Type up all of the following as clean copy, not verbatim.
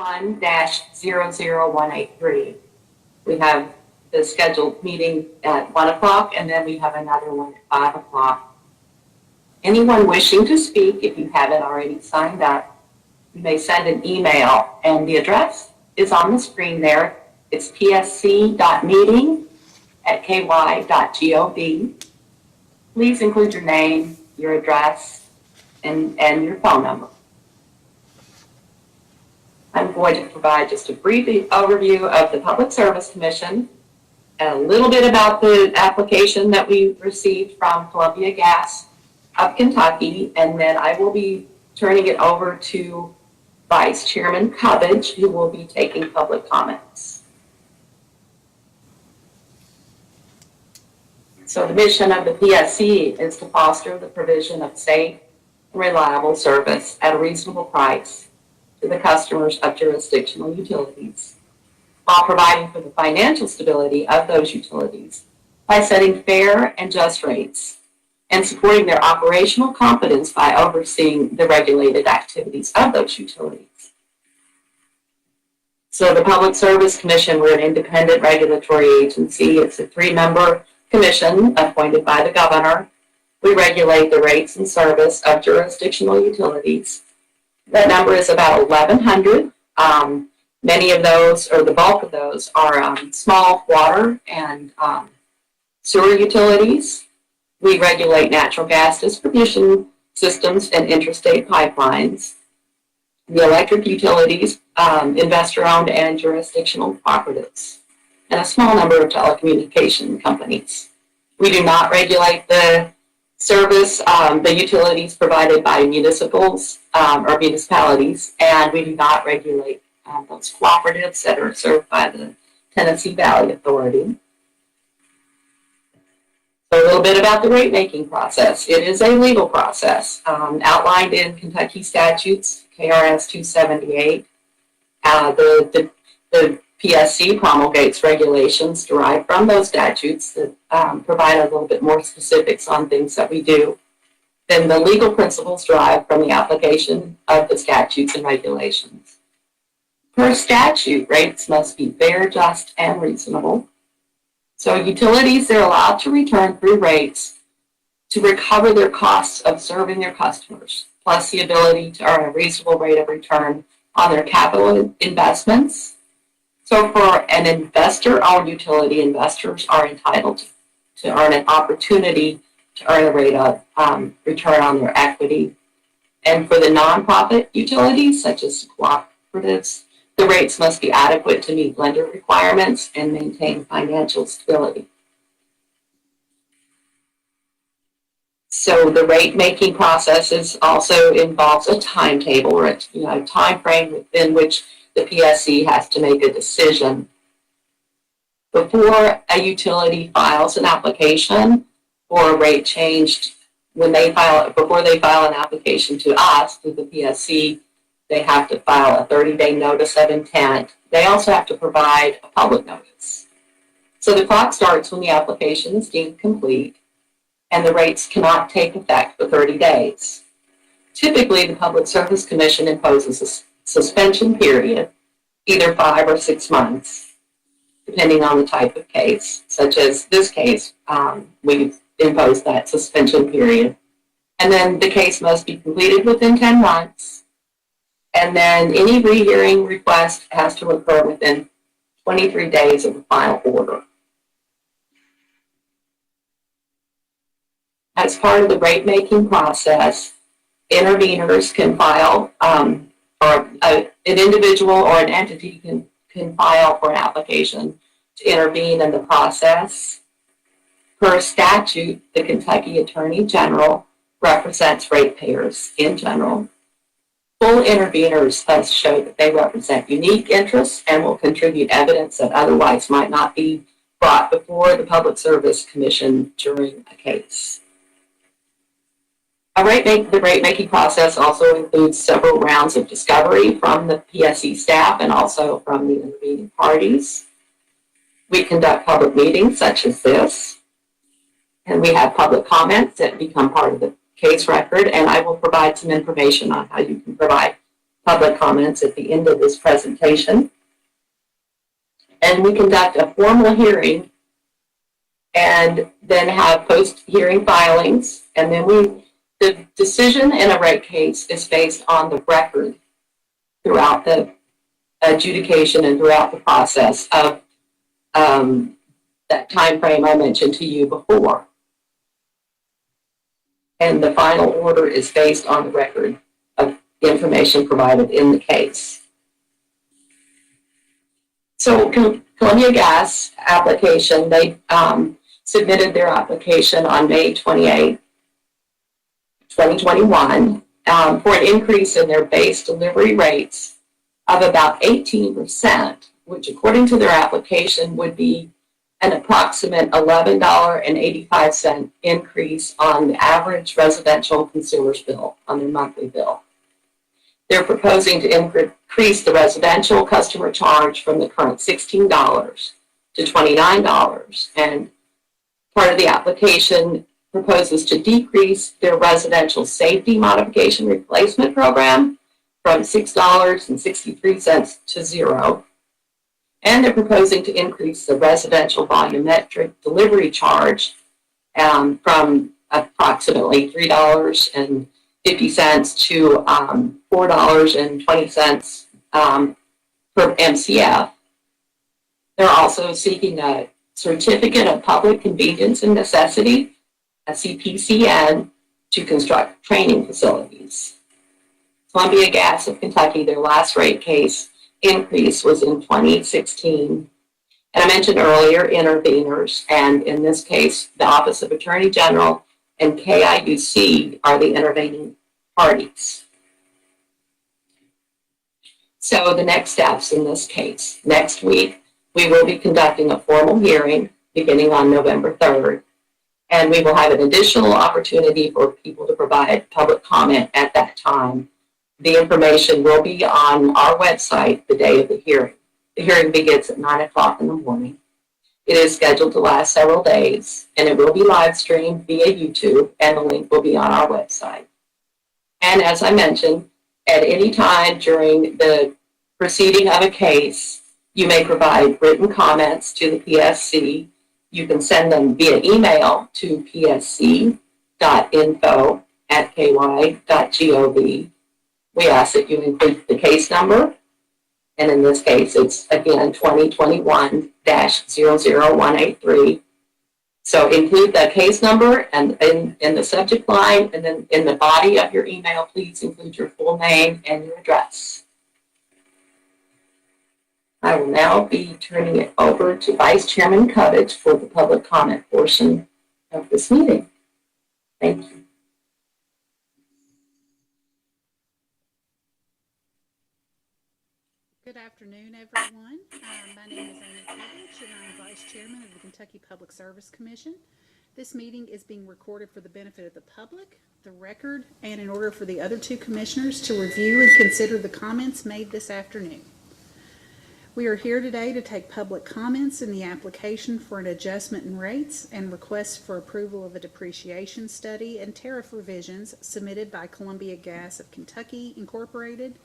1-00183. We have the scheduled meeting at 1 o'clock, and then we have another one at 5 o'clock. Anyone wishing to speak, if you haven't already signed up, you may send an email, and the address is on the screen there. It's psc.meeting@ky.gov. Please include your name, your address, and your phone number. I'm going to provide just a brief overview of the Public Service Commission and a little bit about the application that we received from Columbia Gas of Kentucky, and then I will be turning it over to Vice Chairman Cubbage, who will be taking public comments. So the mission of the PSC is to foster the provision of safe and reliable service at a reasonable price to the customers of jurisdictional utilities, while providing for the financial stability of those utilities by setting fair and just rates and supporting their operational competence by overseeing the regulated activities of those utilities. So the Public Service Commission, we're an independent regulatory agency. It's a 3-member commission appointed by the governor. We regulate the rates and service of jurisdictional utilities. That number is about 1,100. Many of those, or the bulk of those, are small water and sewer utilities. We regulate natural gas distribution systems and interstate pipelines. The electric utilities, investor-owned and jurisdictional cooperatives, and a small number of telecommunication companies. We do not regulate the service, the utilities provided by municipals or municipalities, and we do not regulate those cooperatives that are served by the Tennessee Valley Authority. So a little bit about the rate-making process. It is a legal process outlined in Kentucky statutes, KRS 278. The PSC promulgates regulations derived from those statutes that provide a little bit more specifics on things that we do. Then the legal principles derived from the application of the statutes and regulations. Per statute, rates must be fair, just, and reasonable. So utilities, they're allowed to return through rates to recover their costs of serving their customers, plus the ability to earn a reasonable rate of return on their capital investments. So for an investor-owned utility, investors are entitled to earn an opportunity to earn a rate of return on their equity. And for the nonprofit utilities, such as cooperatives, the rates must be adequate to meet lender requirements and maintain financial stability. So the rate-making process also involves a timetable, or a time frame within which the PSC has to make a decision. Before a utility files an application for a rate change, before they file an application to us, to the PSC, they have to file a 30-day notice of intent. They also have to provide a public notice. So the clock starts when the application is deemed complete, and the rates cannot take effect for 30 days. Typically, the Public Service Commission imposes a suspension period, either 5 or 6 months, depending on the type of case. Such as this case, we imposed that suspension period. And then the case must be completed within 10 months. And then any rehearing request has to occur within 23 days of the final order. As part of the rate-making process, interveners can file, or an individual or an entity can file for an application to intervene in the process. Per statute, the Kentucky Attorney General represents ratepayers in general. Full interveners thus show that they represent unique interests and will contribute evidence that otherwise might not be brought before the Public Service Commission during a case. The rate-making process also includes several rounds of discovery from the PSC staff and also from the intervening parties. We conduct public meetings such as this, and we have public comments that become part of the case record, and I will provide some information on how you can provide public comments at the end of this presentation. And we conduct a formal hearing and then have post-hearing filings. And then the decision in a rate case is based on the record throughout the adjudication and throughout the process of that time frame I mentioned to you before. And the final order is based on the record of information provided in the case. So Columbia Gas application, they submitted their application on May 28, 2021, for an increase in their base delivery rates of about 18%, which according to their application would be an approximate $11.85 increase on the average residential consumer's bill, on their monthly bill. They're proposing to increase the residential customer charge from the current $16 to $29. And part of the application proposes to decrease their residential safety modification replacement program from $6.63 to $0. And they're proposing to increase the residential volumetric delivery charge from approximately $3.50 to $4.20 per MCF. They're also seeking a certificate of public convenience and necessity, a CPCN, to construct training facilities. Columbia Gas of Kentucky, their last rate case increase was in 2016. And I mentioned earlier interveners, and in this case, the Office of Attorney General and KIUC are the intervening parties. So the next steps in this case, next week, we will be conducting a formal hearing beginning on November 3rd, and we will have an additional opportunity for people to provide public comment at that time. The information will be on our website the day of the hearing. The hearing begins at 9 o'clock in the morning. It is scheduled to last several days, and it will be live streamed via YouTube, and the link will be on our website. And as I mentioned, at any time during the proceeding of a case, you may provide written comments to the PSC. You can send them via email to psc.info@ky.gov. We ask that you include the case number, and in this case, it's again 2021-00183. So include the case number and in the subject line, and then in the body of your email, please include your full name and your address. I will now be turning it over to Vice Chairman Covich for the public comment portion of this meeting. Thank you. Good afternoon, everyone. My name is Amy Covich, and I'm Vice Chairman of the Kentucky Public Service Commission. This meeting is being recorded for the benefit of the public, the record, and in order for the other two commissioners to review and consider the comments made this afternoon. We are here today to take public comments in the application for an adjustment in rates and requests for approval of a depreciation study and tariff revisions submitted by Columbia Gas of Kentucky, Incorporated.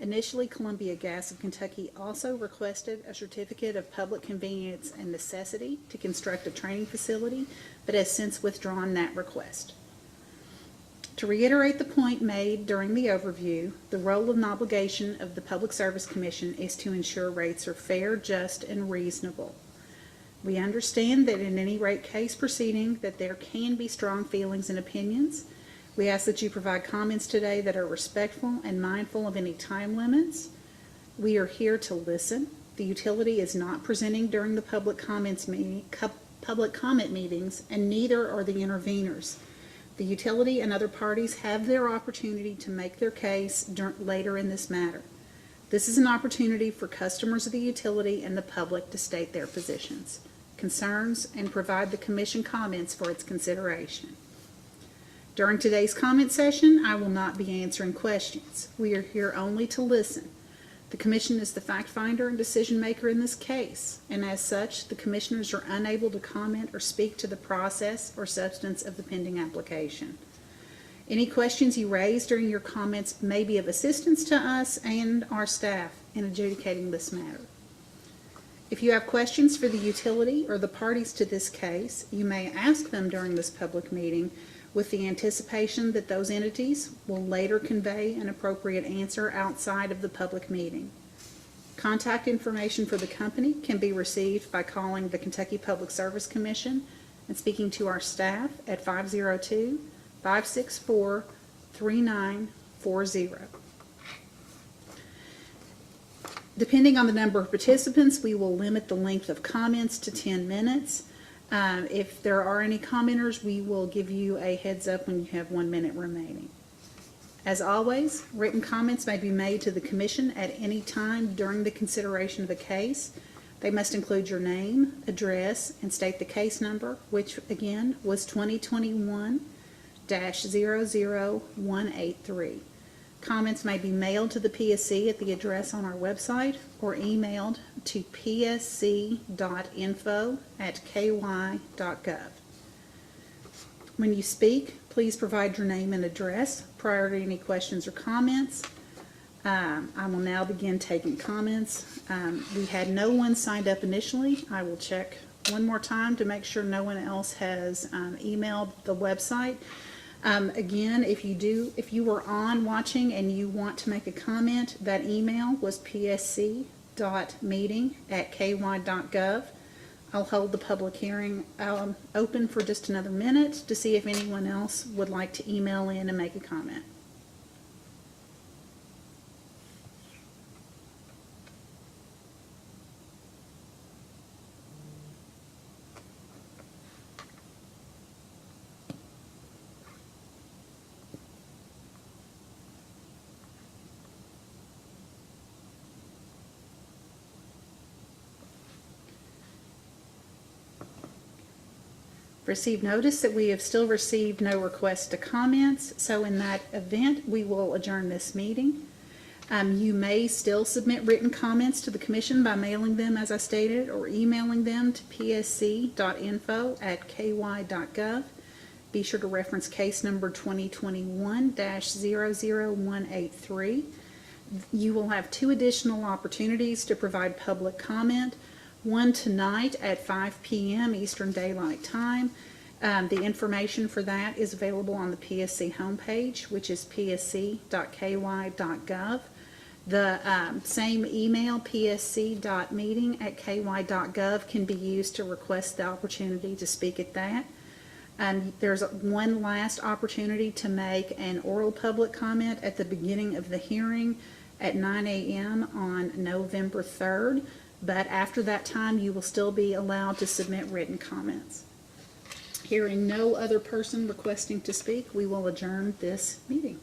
Initially, Columbia Gas of Kentucky also requested a certificate of public convenience and necessity to construct a training facility, but has since withdrawn that request. To reiterate the point made during the overview, the role and obligation of the Public Service Commission is to ensure rates are fair, just, and reasonable. We understand that in any rate case proceeding that there can be strong feelings and opinions. We ask that you provide comments today that are respectful and mindful of any time limits. We are here to listen. The utility is not presenting during the public comment meetings, and neither are the interveners. The utility and other parties have their opportunity to make their case later in this matter. This is an opportunity for customers of the utility and the public to state their positions, concerns, and provide the Commission comments for its consideration. During today's comment session, I will not be answering questions. We are here only to listen. The Commission is the fact finder and decision maker in this case, and as such, the Commissioners are unable to comment or speak to the process or substance of the pending application. Any questions you raise during your comments may be of assistance to us and our staff in adjudicating this matter. If you have questions for the utility or the parties to this case, you may ask them during this public meeting with the anticipation that those entities will later convey an appropriate answer outside of the public meeting. Contact information for the company can be received by calling the Kentucky Public Service Commission and speaking to our staff at 502-564-3940. Depending on the number of participants, we will limit the length of comments to 10 minutes. If there are any commenters, we will give you a heads up when you have 1 minute remaining. As always, written comments may be made to the Commission at any time during the consideration of the case. They must include your name, address, and state the case number, which again was 2021-00183. Comments may be mailed to the PSC at the address on our website or emailed to psc.info@ky.gov. When you speak, please provide your name and address prior to any questions or comments. I will now begin taking comments. We had no one signed up initially. I will check one more time to make sure no one else has emailed the website. Again, if you were on watching and you want to make a comment, that email was psc.meeting@ky.gov. I'll hold the public hearing open for just another minute to see if anyone else would like to email in and make a comment. Received notice that we have still received no requests to comments, so in that event, we will adjourn this meeting. You may still submit written comments to the Commission by mailing them, as I stated, or emailing them to psc.info@ky.gov. Be sure to reference case number 2021-00183. You will have 2 additional opportunities to provide public comment. One tonight at 5 p.m. Eastern Daylight Time. The information for that is available on the PSC homepage, which is psc.ky.gov. The same email, psc.meeting@ky.gov, can be used to request the opportunity to speak at that. There's one last opportunity to make an oral public comment at the beginning of the hearing at 9 a.m. on November 3rd. But after that time, you will still be allowed to submit written comments. Hearing no other person requesting to speak, we will adjourn this meeting.